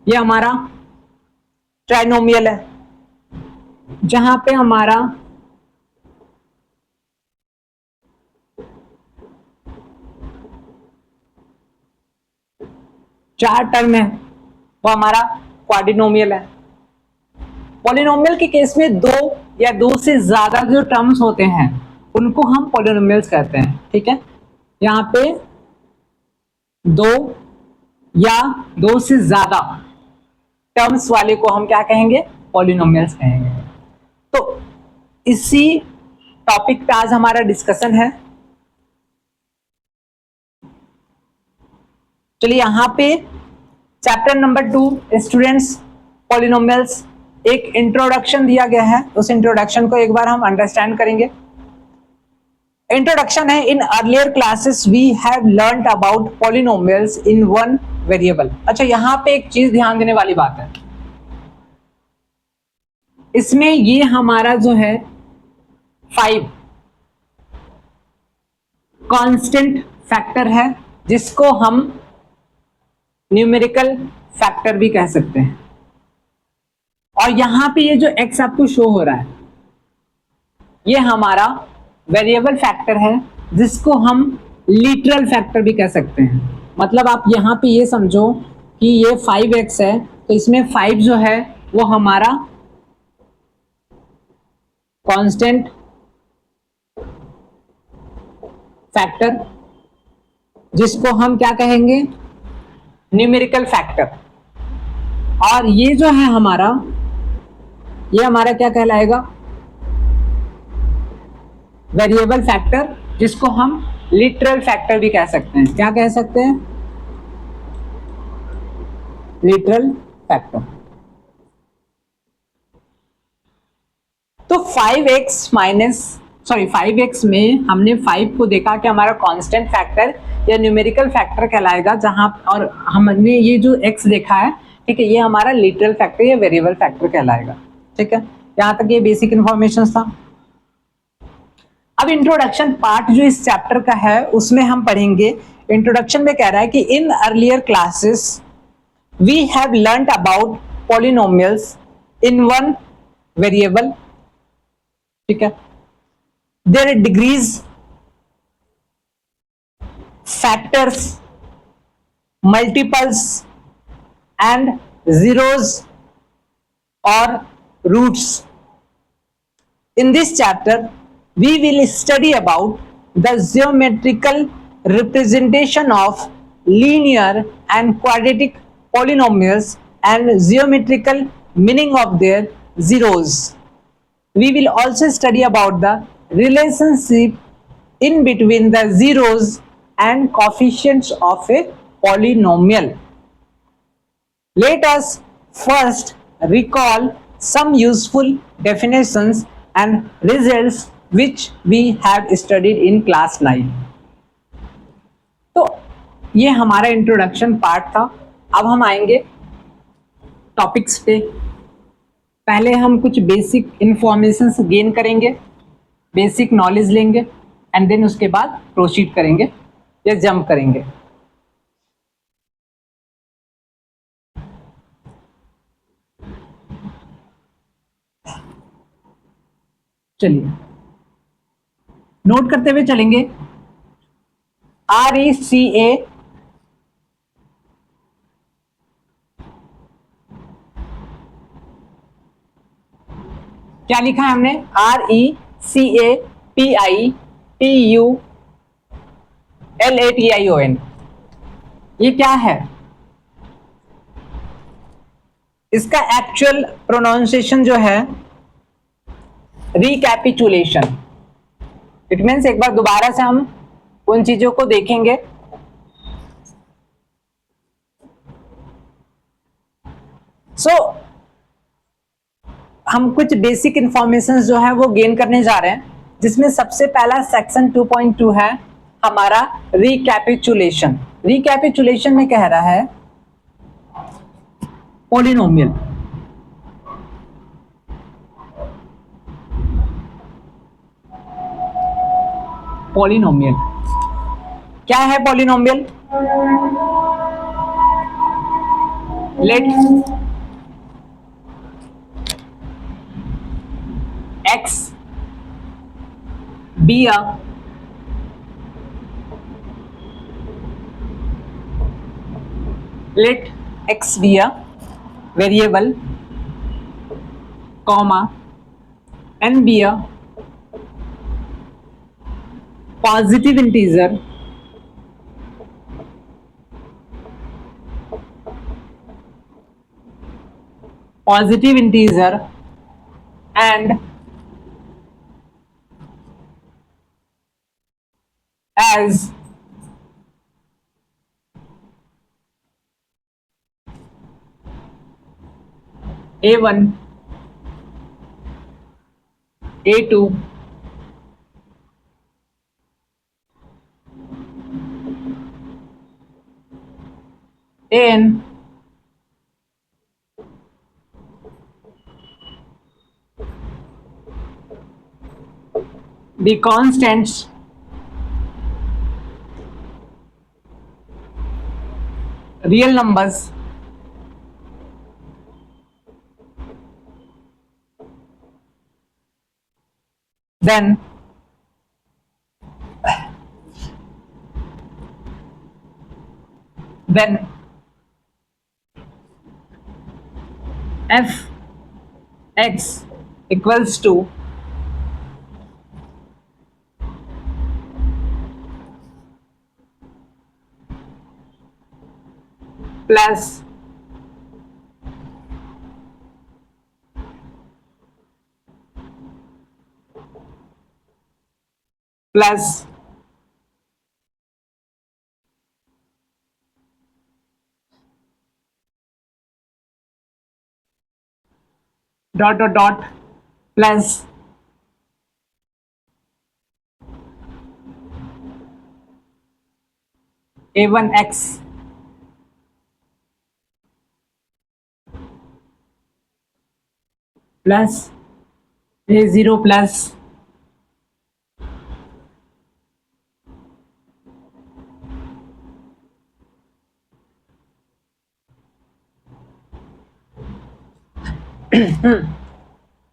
ये हमारा ट्राइनोमियल है, जहां पे हमारा चार टर्म है वो हमारा क्वाड्रिनोमियल है। पॉलिनोमियल के केस में 2 या 2 से ज्यादा जो टर्म्स होते हैं उनको हम पॉलिनोमियल्स कहते हैं। ठीक है, यहाँ पे 2 या 2 से ज्यादा टर्म्स वाले को हम क्या कहेंगे, पॉलिनोमियल्स कहेंगे। तो इसी टॉपिक पे आज हमारा डिस्कशन है। चलिए यहाँ पे चैप्टर नंबर 2 स्टूडेंट्स पॉलिनोमियल्स, एक इंट्रोडक्शन दिया गया है, उस इंट्रोडक्शन को एक बार हम अंडरस्टैंड करेंगे। इंट्रोडक्शन है। In earlier classes we have learned about polynomials in one variable. अच्छा, यहां पे एक चीज ध्यान देने वाली बात है, इसमें ये हमारा जो है 5 कांस्टेंट फैक्टर है, जिसको हम न्यूमेरिकल फैक्टर भी कह सकते हैं। और यहां पे ये जो x आपको शो हो रहा है, ये हमारा वेरिएबल फैक्टर है, जिसको हम लिटरल फैक्टर भी कह सकते हैं। मतलब आप यहां पे ये समझो कि ये 5x है, तो इसमें 5 जो है वो हमारा कांस्टेंट फैक्टर, जिसको हम क्या कहेंगे, न्यूमेरिकल फैक्टर। और ये जो है हमारा, ये हमारा क्या कहलाएगा, वेरिएबल फैक्टर, जिसको हम लिटरल फैक्टर भी कह सकते हैं। क्या कह सकते हैं, लिटरल फैक्टर। तो 5x में हमने 5 को देखा कि हमारा कांस्टेंट फैक्टर या न्यूमेरिकल फैक्टर कहलाएगा, जहां और हमने ये जो x देखा है, ठीक है, ये हमारा लिटरल फैक्टर या वेरिएबल फैक्टर कहलाएगा। ठीक है, यहां तक ये बेसिक इंफॉर्मेशन था। अब इंट्रोडक्शन पार्ट जो इस चैप्टर का है उसमें हम पढ़ेंगे। इंट्रोडक्शन में कह रहा है कि in earlier classes we have learned about polynomials in one variable. ठीक है, their degrees, factors, multiples and zeros or roots. In this chapter we will study about the geometrical representation of linear and quadratic polynomials and geometrical meaning of their zeros. We will also study about the relationship in between the zeros and coefficients of a polynomial. Let us first recall some useful definitions and results which we have studied in class 9. तो ये हमारा introduction part था। अब हम आएंगे topics पे। पहले हम कुछ बेसिक इंफॉर्मेशन गेन करेंगे, बेसिक नॉलेज लेंगे, एंड देन उसके बाद प्रोसीड करेंगे या जंप करेंगे। चलिए नोट करते हुए चलेंगे। RECA क्या लिखा है हमने, RECAPITULATION। ये क्या है, इसका एक्चुअल प्रोनाउंसिएशन जो है रिकैपिचुलेशन। इट मीन्स एक बार दोबारा से हम उन चीजों को देखेंगे। हम कुछ बेसिक इंफॉर्मेशन जो है वो गेन करने जा रहे हैं, जिसमें सबसे पहला सेक्शन 2.2 है हमारा रिकैपिचुलेशन। रिकैपिचुलेशन में कह रहा है पॉलिनोमियल। पॉलिनोमियल क्या है, polynomial, let x be a variable, comma, n be a positive integer, and as A1, A2, a n the constants real numbers then f x equals to plus plus dot dot dot plus a1x plus a0 plus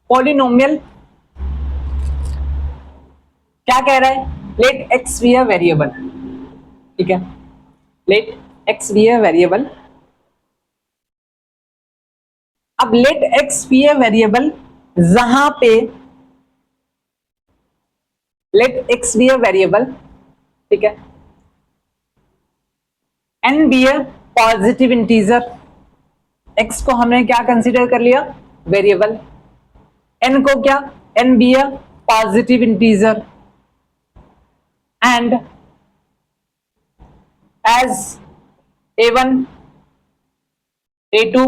polynomial क्या कह रहा है, let x be a variable, ठीक है, let x be a variable. अब let x be a variable जहां पे let x be a variable, ठीक है, n be a positive integer, x को हमने क्या कंसीडर कर लिया, वेरिएबल, एन को क्या, n be a positive integer and as a1 a2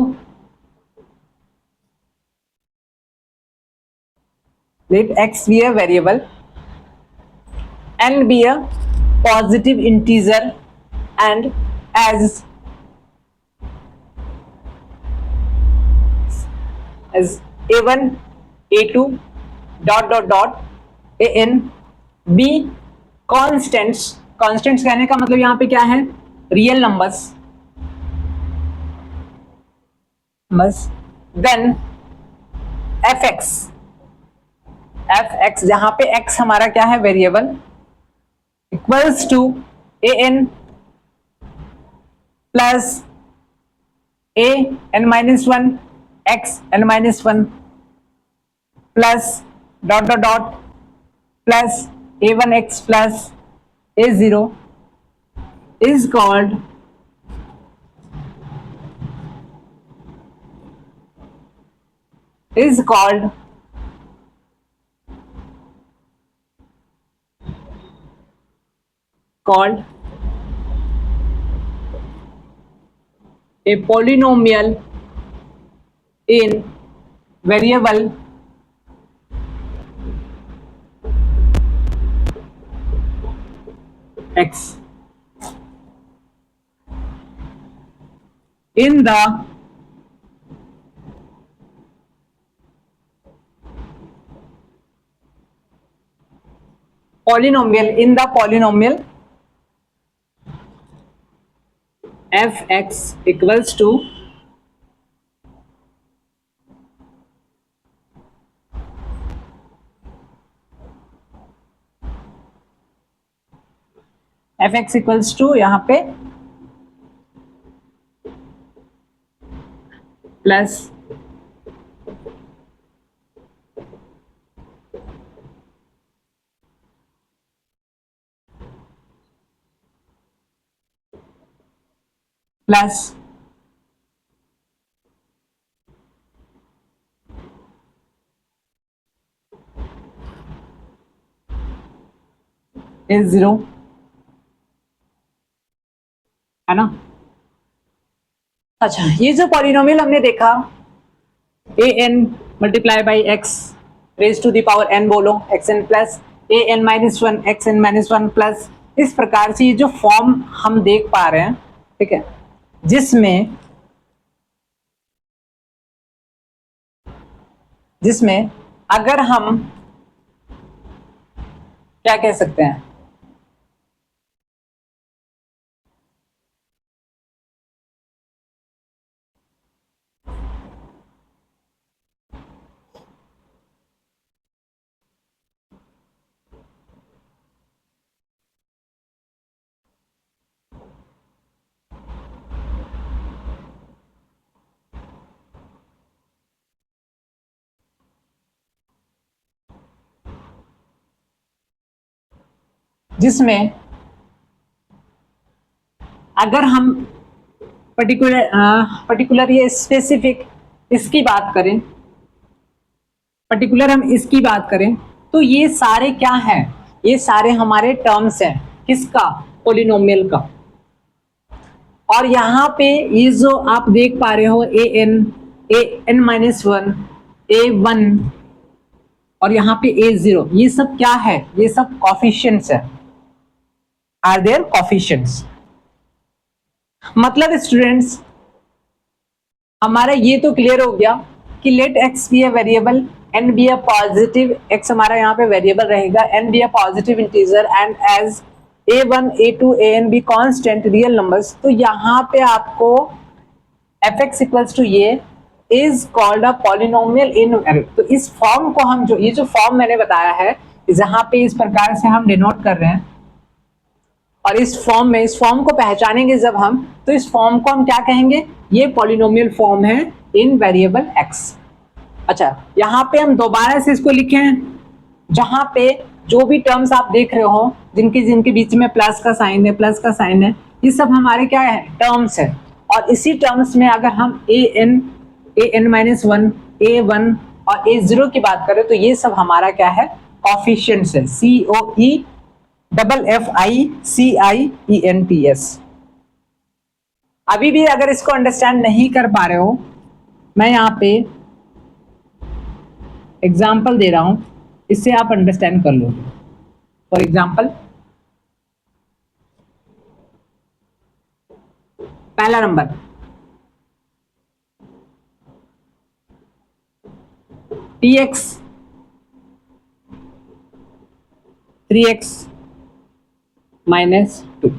let x be a variable and be a positive integer and as a1 a2 dot dot dot an b constants, constants कहने का मतलब यहां पे क्या है, real numbers, बस, then f x जहां पे एक्स हमारा क्या है, variable, equals to a n plus a n minus one x n minus one plus dot dot dot plus a one x plus a0 is called a polynomial in variable x in the polynomial f(x) equals to f(x) equals to यहां पे plus plus a0 है ना। अच्छा, ये जो polynomial हमने देखा a n multiply by x raise to the power n, बोलो x n plus a n minus one x n minus one plus, इस प्रकार से ये जो फॉर्म हम देख पा रहे हैं, ठीक है, जिसमें जिसमें अगर हम क्या कह सकते हैं, जिसमें अगर हम पर्टिकुलर ये स्पेसिफिक इसकी बात करें, पर्टिकुलर हम इसकी बात करें, तो ये सारे क्या हैं, ये सारे हमारे टर्म्स हैं, किसका, पोलिनोमियल का। और यहाँ पे ये जो आप देख पा रहे हो an -1 a1 और यहाँ पे a0, ये सब क्या है, ये सब कोफिशिएंट्स है, आर देयर कोफिशिएंट्स। मतलब स्टूडेंट्स हमारा ये तो क्लियर हो गया कि let x be a variable, n be a positive, x हमारा यहाँ पे वेरिएबल रहेगा, n be a positive integer and as a1 a2 an be constant real numbers. तो यहाँ पे आपको fx इक्वल्स टू ये is called a polynomial in, तो इस फॉर्म को हम, जो ये जो फॉर्म मैंने बताया है, जहां पे इस प्रकार से हम डिनोट कर रहे हैं, और इस फॉर्म को पहचानेंगे जब हम, तो इस फॉर्म को हम क्या कहेंगे, ये पॉलिनोमियल फॉर्म है इन वेरिएबल x। अच्छा, यहाँ पे हम दोबारा से इसको लिखें, जहां पे जो भी टर्म्स आप देख रहे हो जिनके बीच में प्लस का साइन है, ये सब हमारे क्या है, टर्म्स है। और इसी टर्म्स में अगर हम an -1 a1 और a0 की बात करें, तो ये सब हमारा क्या है, कोफिशिएंट्स है, COEFFICIENTS। अभी भी अगर इसको अंडरस्टैंड नहीं कर पा रहे हो, मैं यहाँ पे एग्जाम्पल दे रहा हूं, इससे आप अंडरस्टैंड कर लो। फॉर एग्जाम्पल, पहला नंबर, tx 3x -2।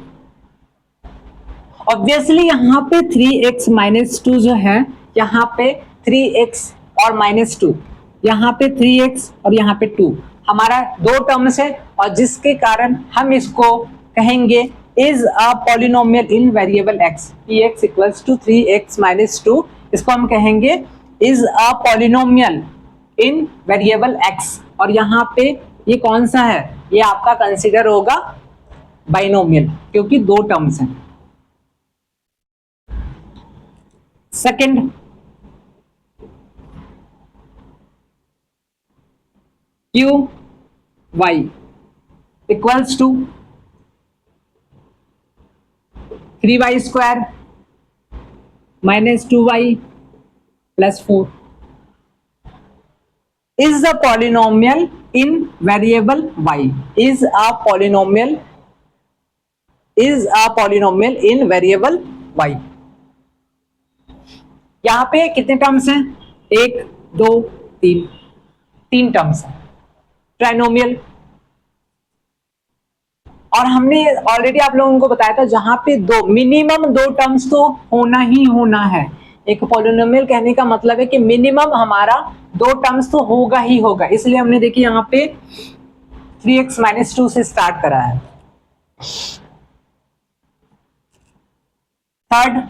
ऑब्वियसली यहाँ पे 3x -2 जो है, यहाँ पे 3x और -2, यहाँ पे 3x और यहाँ पे 2, हमारा दो टर्म्स है, और जिसके कारण हम इसको कहेंगे is a polynomial in variable x। tx equals to 3x -2, इसको हम कहेंगे is a polynomial in variable x। और यहाँ पे ये कौन सा है, ये आपका कंसीडर होगा बाइनोमियल, क्योंकि दो टर्म्स हैं। Second, qy equals to 3y² -2y + 4 is a polynomial in variable y, is a polynomial in variable y। यहां पे कितने टर्म्स हैं, 1 2 3, 3 टर्म्स हैं, ट्राइनोमियल। और हमने ऑलरेडी आप लोगों को बताया था, जहां पे मिनिमम दो टर्म्स तो होना ही होना है। एक पॉलिनोमियल कहने का मतलब है कि मिनिमम हमारा दो टर्म्स तो होगा ही होगा, इसलिए हमने देखिए यहाँ पे 3x -2 से स्टार्ट करा है। Third,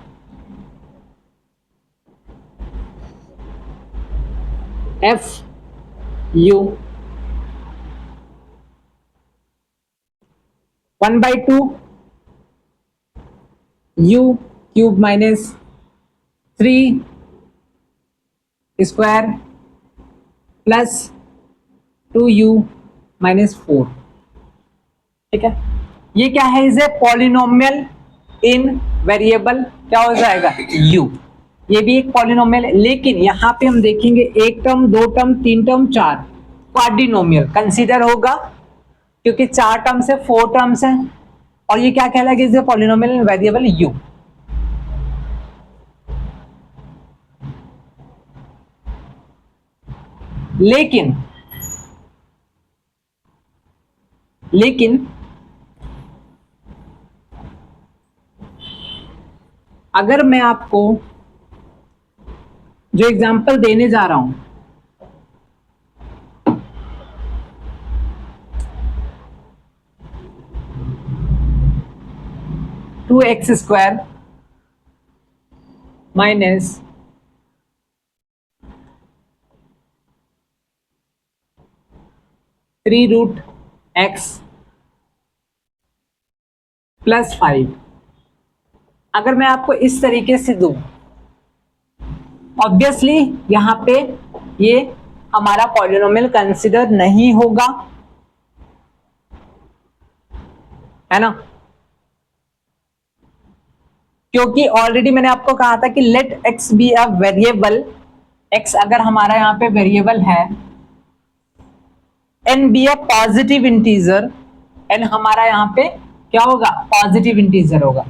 FU 1/2 u cube -3 square plus 2u -4। ठीक है, ये क्या है, is a polynomial in variable, क्या हो जाएगा, u। ये भी एक पॉलिनोमियल है, लेकिन यहाँ पे हम देखेंगे 1 टर्म 2 टर्म 3 टर्म 4, क्वाड्रिनोमियल कंसीडर होगा, क्योंकि 4 टर्म से 4 टर्म्स हैं। और ये क्या कहलाएगा, is a polynomial in variable u। लेकिन अगर मैं आपको जो एग्जांपल देने जा रहा हूं, two x square minus 3√x plus 5, अगर मैं आपको इस तरीके से दूं, ऑब्वियसली यहां पे ये हमारा पॉलिनोमियल कंसिडर नहीं होगा, है ना, क्योंकि ऑलरेडी मैंने आपको कहा था कि let x be a variable, x अगर हमारा यहाँ पे वेरिएबल है, n be a positive integer, n हमारा यहाँ पे क्या होगा, पॉजिटिव इंटीजर होगा।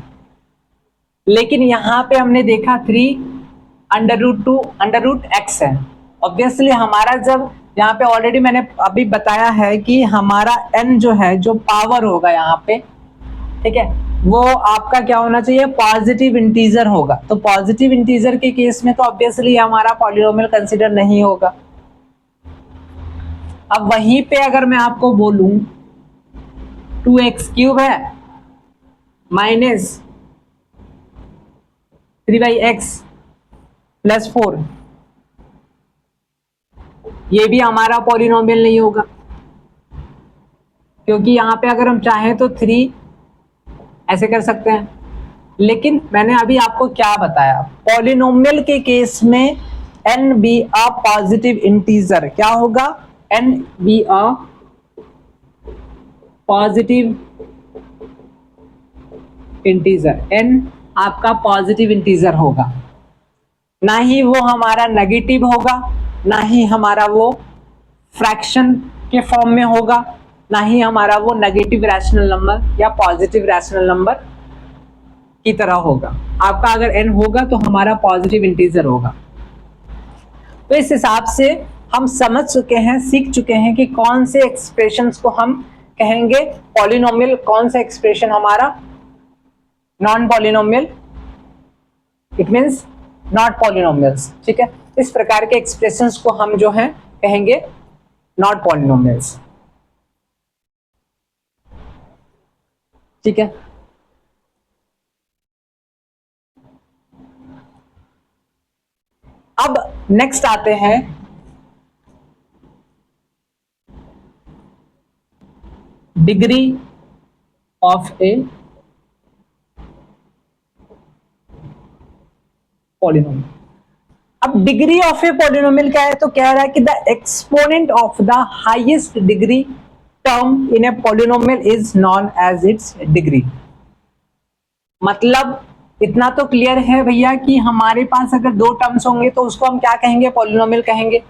लेकिन यहाँ पे हमने देखा 3√2√x है, ऑब्वियसली हमारा जब यहाँ पे ऑलरेडी मैंने अभी बताया है कि हमारा n जो है, जो पावर होगा यहाँ पे, ठीक है, वो आपका क्या होना चाहिए, पॉजिटिव इंटीजर होगा। तो पॉजिटिव इंटीजर के केस में तो ऑब्वियसली हमारा पॉलिनोमियल कंसीडर नहीं होगा। अब वहीं पे अगर मैं आपको बोलूं 2x³ है माइनस 3/x प्लस 4, ये भी हमारा पॉलिनोमियल नहीं होगा, क्योंकि यहां पे अगर हम चाहें तो 3 ऐसे कर सकते हैं। लेकिन मैंने अभी आपको क्या बताया, पॉलिनोमियल के केस में n be a positive integer क्या होगा, n be a positive integer, n आपका पॉजिटिव इंटीजर होगा, ना ही वो हमारा नेगेटिव होगा, ना ही हमारा वो फ्रैक्शन के फॉर्म में होगा, ना ही हमारा वो नेगेटिव रैशनल नंबर या पॉजिटिव रैशनल नंबर की तरह होगा। आपका अगर n होगा तो हमारा पॉजिटिव इंटीजर होगा। तो इस हिसाब से हम समझ चुके हैं, सीख चुके हैं कि कौन से एक्सप्रेशंस को हम कहेंगे पॉलिनोमियल, कौन सा एक्सप्रेशन हमारा non polynomial, it means not polynomials, ठीक है। इस प्रकार के एक्सप्रेशंस को हम जो है कहेंगे नॉट पॉलिनोमियल्स, ठीक है। अब नेक्स्ट आते हैं डिग्री ऑफ ए पॉलिनोमियल। अब डिग्री ऑफ ए पॉलिनोमियल क्या है, तो कह रहा है कि the exponent of the highest degree term in a polynomial is known as its degree. मतलब इतना तो क्लियर है भैया कि हमारे पास अगर दो टर्म्स होंगे तो उसको हम क्या कहेंगे, पॉलिनोमियल कहेंगे।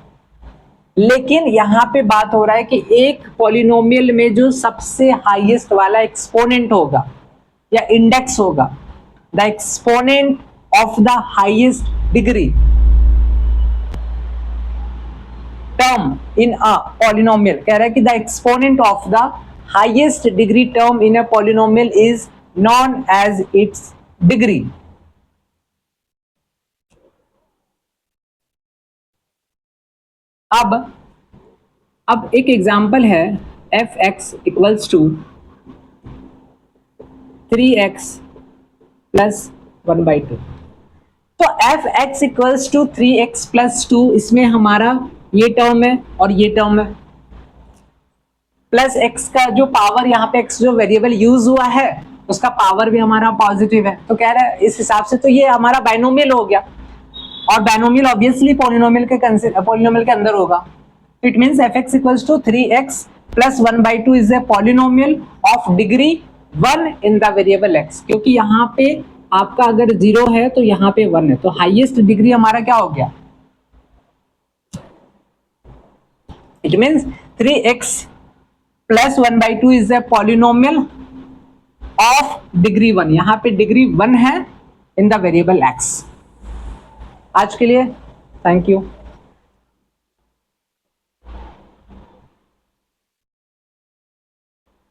लेकिन यहां पे बात हो रहा है कि एक पॉलिनोमियल में जो सबसे हाईएस्ट वाला एक्सपोनेंट होगा या इंडेक्स होगा, the exponent of the highest degree term in a polynomial, कह रहा है कि the exponent of the highest degree term in a polynomial is known as its degree. अब एक एग्जांपल है f(x) equals to 3x plus 1/2। तो f(x) equals to 3x plus 2, इसमें हमारा ये टर्म है और ये टर्म है, प्लस x का जो पावर, यहाँ पे x जो वेरिएबल यूज हुआ है उसका पावर भी हमारा पॉजिटिव है। तो कह रहा है इस हिसाब से तो ये हमारा बाइनोमियल हो गया, और बाइनोमियल ऑब्वियसली पॉलिनोमियल के अंदर होगा। It means f(x) equals to 3x plus 1/2 is a polynomial of degree 1 in the variable x, क्योंकि यहाँ पे आपका अगर 0 है तो यहाँ पे 1 है, तो हाईएस्ट डिग्री हमारा क्या हो गया, it means 3x plus 1/2 is a polynomial of degree 1, यहाँ पे डिग्री 1 है इन द वेरिएबल x। आज के लिए थैंक यू।